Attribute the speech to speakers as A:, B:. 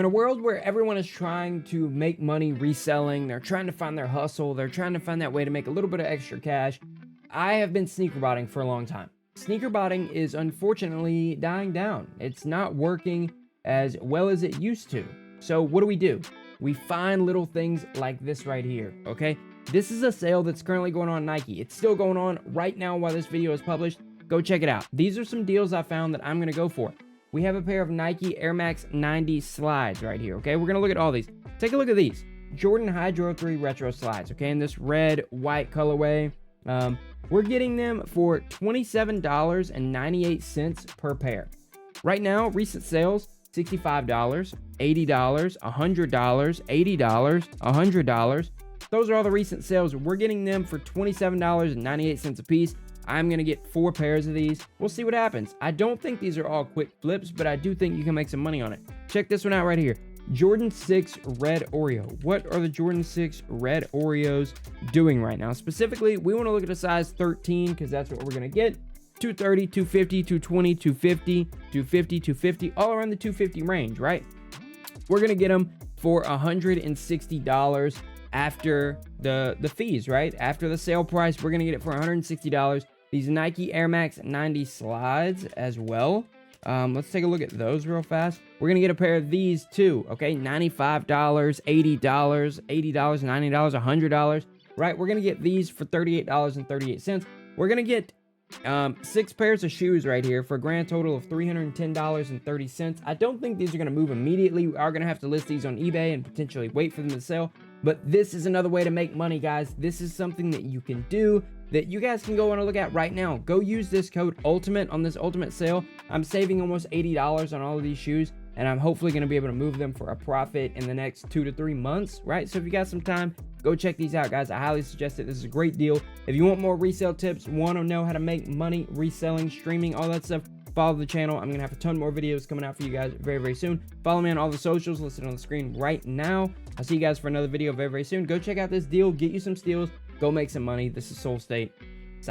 A: in a world where everyone is trying to make money reselling, they're trying to find their hustle, they're trying to find that way to make a little bit of extra cash, I have been sneaker botting for a long time. Sneaker botting is unfortunately dying down. It's not working as well as it used to. So what do? We find little things like this right here, okay? This is a sale that's currently going on Nike. It's still going on right now while this video is published. Go check it out. These are some deals I found that I'm gonna go for. We have a pair of Nike Air Max 90 slides right here, okay? We're gonna look at all these. Take a look at these. Jordan Hydro 3 Retro slides, okay? In this red, white colorway. We're getting them for $27.98 per pair. Right now, recent sales, $65, $80, $100, $80, $100. Those are all the recent sales. We're getting them for $27.98 a piece. I'm going to get 4 pairs of these. We'll see what happens. I don't think these are all quick flips, but I do think you can make some money on it. Check this one out right here. Jordan 6 Red Oreo. What are the Jordan 6 Red Oreos doing right now? Specifically, we want to look at a size 13 because that's what we're going to get. 230, 250, 220, 250, 250, 250, all around the 250 range, right? We're going to get them for $160 after the fees, right? After the sale price, we're going to get it for $160. These Nike Air Max 90 slides as well. Let's take a look at those real fast. We're going to get a pair of these too, okay? $95, $80, $80, $90, $100, right? We're going to get these for $38.38. We're going to get 6 pairs of shoes right here for a grand total of $310.30. I don't think these are going to move immediately. We are going to have to list these on eBay and potentially wait for them to sell. But this is another way to make money, guys. This is something that you can do, that you guys can go and look at right now. Go use this code ULTIMATE on this ultimate sale. I'm saving almost $80 on all of these shoes, and I'm hopefully going to be able to move them for a profit in the next 2 to 3 months, right? So if you got some time, go check these out, guys. I highly suggest it. This is a great deal. If you want more resale tips, want to know how to make money reselling, streaming, all that stuff, follow the channel. I'm going to have a ton more videos coming out for you guys very, very soon. Follow me on all the socials listed on the screen right now. I'll see you guys for another video very, very soon. Go check out this deal. Get you some steals. Go make some money. This is Soul State.